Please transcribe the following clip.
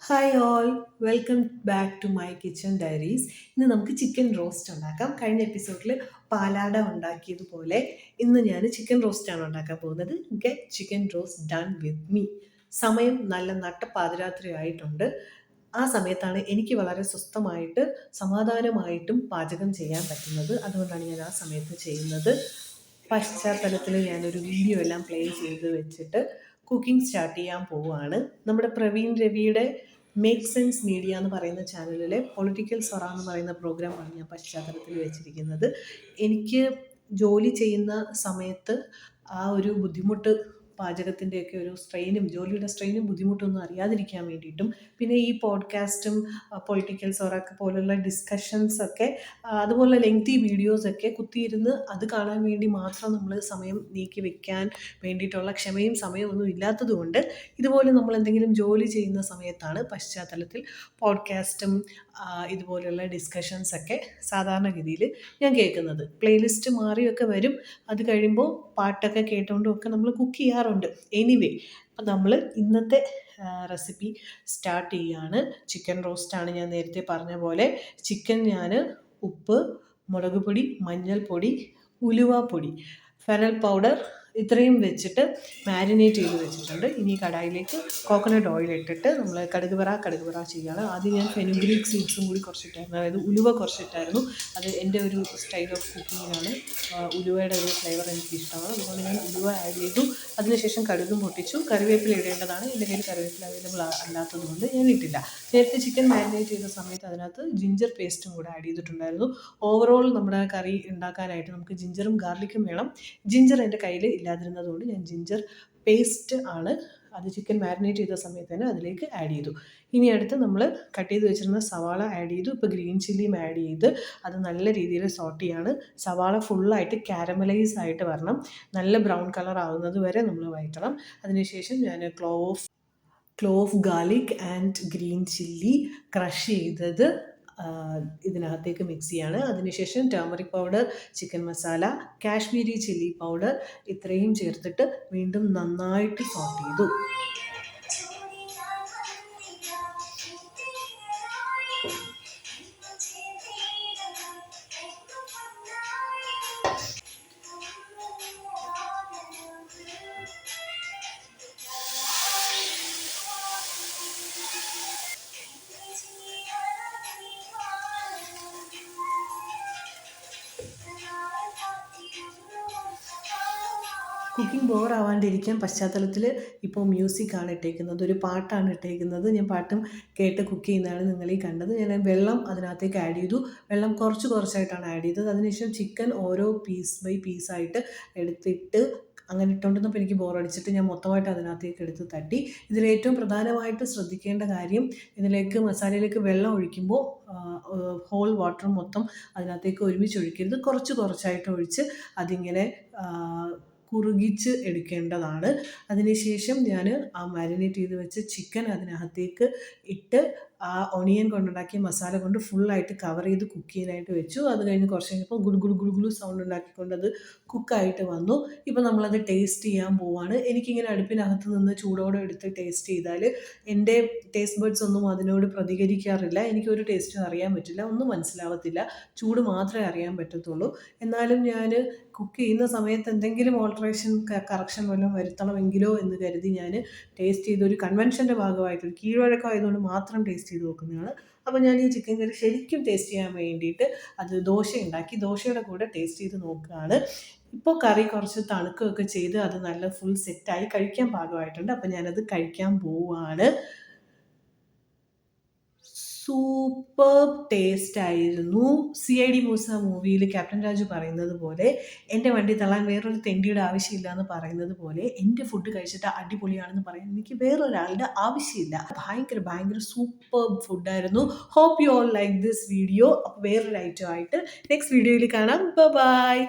Hi all, welcome back to my kitchen diaries. ഇന്ന് നമുക്ക് chicken roast ഉണ്ടാക്കാം. കഴിഞ്ഞ എപ്പിസോഡിൽ പാലാട ഉണ്ടാക്കിയതുപോലെ ഇന്ന് ഞാൻ ചിക്കൻ റോസ്റ്റാണ് ഉണ്ടാക്കാൻ പോകുന്നത്. Get chicken roast done with me. സമയം നല്ല നട്ട പാതിരാത്രി ആയിട്ടുണ്ട്. ആ സമയത്താണ് എനിക്ക് വളരെ സ്വസ്ഥമായിട്ട് സമാധാനമായിട്ടും പാചകം ചെയ്യാൻ പറ്റുന്നത്. അതുകൊണ്ടാണ് ഞാൻ ആ സമയത്ത് ചെയ്യുന്നത്. പശ്ചാത്തലത്തിൽ ഞാനൊരു വീഡിയോ എല്ലാം പ്ലേ ചെയ്ത് വെച്ചിട്ട് കുക്കിംഗ് സ്റ്റാർട്ട് ചെയ്യാൻ പോവുകയാണ്. നമ്മുടെ പ്രവീൺ രവിയുടെ മേക്ക് സെൻസ് മീഡിയ എന്ന് പറയുന്ന ചാനലിലെ പൊളിറ്റിക്കൽ സൊറ എന്ന് പറയുന്ന പ്രോഗ്രാമാണ് ഞാൻ പശ്ചാത്തലത്തിൽ വെച്ചിരിക്കുന്നത്. എനിക്ക് ജോലി ചെയ്യുന്ന സമയത്ത് ആ ഒരു ബുദ്ധിമുട്ട്, പാചകത്തിൻ്റെയൊക്കെ ഒരു സ്ട്രെയിനും ജോലിയുടെ സ്ട്രെയിനും ബുദ്ധിമുട്ടൊന്നും അറിയാതിരിക്കാൻ വേണ്ടിയിട്ടും, പിന്നെ ഈ പോഡ്കാസ്റ്റും പൊളിറ്റിക്കൽ സൊറൊക്കെ പോലുള്ള ഡിസ്കഷൻസൊക്കെ, അതുപോലെ ലെങ്തി വീഡിയോസൊക്കെ കുത്തിയിരുന്ന് അത് കാണാൻ വേണ്ടി മാത്രം നമ്മൾ സമയം നീക്കി വെക്കാൻ വേണ്ടിയിട്ടുള്ള ക്ഷമയും സമയവും ഒന്നും ഇല്ലാത്തതുകൊണ്ട് ഇതുപോലെ നമ്മൾ എന്തെങ്കിലും ജോലി ചെയ്യുന്ന സമയത്താണ് പശ്ചാത്തലത്തിൽ പോഡ്കാസ്റ്റും ഇതുപോലെയുള്ള ഡിസ്കഷൻസൊക്കെ സാധാരണഗതിയിൽ ഞാൻ കേൾക്കുന്നത്. പ്ലേലിസ്റ്റ് മാറിയൊക്കെ വരും. അത് കഴിയുമ്പോൾ പാട്ടൊക്കെ കേട്ടുകൊണ്ടും ഒക്കെ നമ്മൾ കുക്ക് ചെയ്യാറുണ്ട്. എനിവേ, അപ്പം നമ്മൾ ഇന്നത്തെ റെസിപ്പി സ്റ്റാർട്ട് ചെയ്യുകയാണ്. ചിക്കൻ റോസ്റ്റാണ്. ഞാൻ നേരത്തെ പറഞ്ഞ പോലെ ചിക്കൻ ഞാൻ ഉപ്പ്, മുളക് പൊടി, മഞ്ഞൾപ്പൊടി, ഉലുവാപ്പൊടി, ഫെനൽ പൗഡർ ഇത്രയും വെച്ചിട്ട് മാരിനേറ്റ് ചെയ്ത് വെച്ചിട്ടുണ്ട്. ഇനി കടായിലേക്ക് കോക്കനട്ട് ഓയിൽ ഇട്ടിട്ട് നമ്മൾ കടുക് പറ ചെയ്യുകയാണ്. ആദ്യം ഞാൻ ഫെനുഗ്രീക്ക് സീഡ്സും കൂടി കുറച്ചിട്ടായിരുന്നു, അതായത് ഉലുവ കുറച്ചിട്ടായിരുന്നു. അത് എൻ്റെ ഒരു സ്റ്റൈൽ ഓഫ് കുക്കിങ്ങിനാണ്. ഉലുവയുടെ ഒരു ഫ്ലേവർ എനിക്ക് ഇഷ്ടമാണ്, അതുകൊണ്ട് ഞാൻ ഉലുവ ആഡ് ചെയ്തു. അതിനുശേഷം കടുകും പൊട്ടിച്ചു. കറിവേപ്പില ഇടേണ്ടതാണ്. എൻ്റെ കയ്യിൽ കറിവേപ്പില അവൈലബിൾ അല്ലാത്തത് കൊണ്ട് ഞാൻ ഇട്ടില്ല. നേരത്തെ ചിക്കൻ മാരിനേറ്റ് ചെയ്ത സമയത്ത് അതിനകത്ത് ജിഞ്ചർ പേസ്റ്റും കൂടെ ആഡ് ചെയ്തിട്ടുണ്ടായിരുന്നു. ഓവറോൾ നമ്മുടെ കറി ഉണ്ടാക്കാനായിട്ട് നമുക്ക് ജിഞ്ചറും ഗാർലിക്കും വേണം. ജിഞ്ചർ എൻ്റെ കയ്യിൽ ഇല്ലാതിരുന്നതുകൊണ്ട് ഞാൻ ജിഞ്ചർ പേസ്റ്റ് ആണ് അത് ചിക്കൻ മാരിനേറ്റ് ചെയ്ത സമയത്ത് തന്നെ അതിലേക്ക് ആഡ് ചെയ്തു. ഇനി അടുത്ത് നമ്മൾ കട്ട് ചെയ്ത് വെച്ചിരുന്ന സവാള ആഡ് ചെയ്തു. ഇപ്പോൾ ഗ്രീൻ ചില്ലിയും ആഡ് ചെയ്ത് അത് നല്ല രീതിയിൽ സോട്ട് ചെയ്യാണ്. സവാള ഫുള്ളായിട്ട് കാരമലൈസ് ആയിട്ട് വരണം. നല്ല ബ്രൗൺ കളർ ആവുന്നത് വരെ നമ്മൾ വഴറ്റണം. അതിനുശേഷം ഞാൻ clove garlic and green chilli crush ചെയ്തത് ഇതിനകത്തേക്ക് മിക്സ് ചെയ്യാണ്. അതിനുശേഷം turmeric powder, chicken masala, Kashmiri chilli powder ഇത്രയും ചേർത്തിട്ട് വീണ്ടും നന്നായിട്ട് സോട്ട് ചെയ്തു. കുക്കിംഗ് ബോറാവാണ്ടിരിക്കാൻ പശ്ചാത്തലത്തിൽ ഇപ്പോൾ മ്യൂസിക്കാണ് ഇട്ടേക്കുന്നത്, ഒരു പാട്ടാണ് ഇട്ടേക്കുന്നത്. ഞാൻ പാട്ടും കേട്ട് കുക്ക് ചെയ്യുന്നതാണ് നിങ്ങളീ കണ്ടത്. ഞാൻ വെള്ളം അതിനകത്തേക്ക് ആഡ് ചെയ്തു. വെള്ളം കുറച്ചായിട്ടാണ് ആഡ് ചെയ്തത്. അതിനുശേഷം ചിക്കൻ ഓരോ പീസ് ബൈ പീസായിട്ട് എടുത്തിട്ട് അങ്ങനെ ഇട്ടുകൊണ്ടിരുന്നപ്പോൾ എനിക്ക് ബോറടിച്ചിട്ട് ഞാൻ മൊത്തമായിട്ട് അതിനകത്തേക്ക് എടുത്ത് തട്ടി. ഇതിലേറ്റവും പ്രധാനമായിട്ട് ശ്രദ്ധിക്കേണ്ട കാര്യം, ഇതിലേക്ക് മസാലയിലേക്ക് വെള്ളം ഒഴിക്കുമ്പോൾ ഹോൾ വാട്ടർ മൊത്തം അതിനകത്തേക്ക് ഒരുമിച്ച് ഒഴിക്കരുത്. കുറച്ചായിട്ട് ഒഴിച്ച് അതിങ്ങനെ കുറുകിച്ച് എടുക്കേണ്ടതാണ്. അതിനുശേഷം ഞാൻ ആ മാരിനേറ്റ് ചെയ്ത് വെച്ച ചിക്കൻ അതിനകത്തേക്ക് ഇട്ട് ആ ഒണിയൻ കൊണ്ടുണ്ടാക്കിയ മസാല കൊണ്ട് ഫുള്ളായിട്ട് കവർ ചെയ്ത് കുക്ക് ചെയ്യാനായിട്ട് വെച്ചു. അത് കഴിഞ്ഞ് കുറച്ച് കഴിഞ്ഞപ്പോൾ ഗുളു സൗണ്ട് ഉണ്ടാക്കിക്കൊണ്ട് അത് കുക്കായിട്ട് വന്നു. ഇപ്പോൾ നമ്മളത് ടേസ്റ്റ് ചെയ്യാൻ പോവാണ്. എനിക്കിങ്ങനെ അടുപ്പിനകത്ത് നിന്ന് ചൂടോടെ എടുത്ത് ടേസ്റ്റ് ചെയ്താൽ എൻ്റെ ടേസ്റ്റ് ബഡ്സ് ഒന്നും അതിനോട് പ്രതികരിക്കാറില്ല. എനിക്കൊരു ടേസ്റ്റും അറിയാൻ പറ്റില്ല, ഒന്നും മനസ്സിലാവത്തില്ല. ചൂട് മാത്രമേ അറിയാൻ പറ്റത്തുള്ളൂ. എന്നാലും ഞാൻ കുക്ക് ചെയ്യുന്ന സമയത്ത് എന്തെങ്കിലും ഓൾട്ടറേഷൻ കറക്ഷൻ വല്ലതും വരുത്തണമെങ്കിലോ എന്ന് കരുതി ഞാൻ ടേസ്റ്റ് ചെയ്ത് ഒരു കൺവെൻഷൻ്റെ ഭാഗമായിട്ട്, ഒരു കീഴ്വഴക്കം ആയതുകൊണ്ട് മാത്രം ടേസ്റ്റ് ചെയ്ത് നോക്കുന്നതാണ്. അപ്പോൾ ഞാൻ ഈ ചിക്കൻ കറി ശരിക്കും ടേസ്റ്റ് ചെയ്യാൻ വേണ്ടിയിട്ട് അത് ദോശ ഉണ്ടാക്കി ദോശയുടെ കൂടെ ടേസ്റ്റ് ചെയ്ത് നോക്കുകയാണ്. ഇപ്പോൾ കറി കുറച്ച് തണുക്കുകയൊക്കെ ചെയ്ത് അത് നല്ല ഫുൾ സെറ്റായി കഴിക്കാൻ പാകമായിട്ടുണ്ട്. അപ്പോൾ ഞാനത് കഴിക്കാൻ പോവുകയാണ്. സൂപ്പർ ടേസ്റ്റ് ആയിരുന്നു. CID മൂസ മൂവിയിൽ ക്യാപ്റ്റൻ രാജു പറയുന്നത് പോലെ, എൻ്റെ വണ്ടി തള്ളാൻ വേറൊരു തെണ്ടിയുടെ ആവശ്യമില്ല എന്ന് പറയുന്നത് പോലെ, എൻ്റെ ഫുഡ് കഴിച്ചിട്ട് അടിപൊളിയാണെന്ന് പറയാൻ എനിക്ക് വേറൊരാളുടെ ആവശ്യമില്ല. ഭയങ്കര സൂപ്പർ ഫുഡായിരുന്നു. Hope you all like this video. അപ്പോൾ വേറൊരു ഐറ്റം ആയിട്ട് നെക്സ്റ്റ് വീഡിയോയിൽ കാണാം. ബൈ.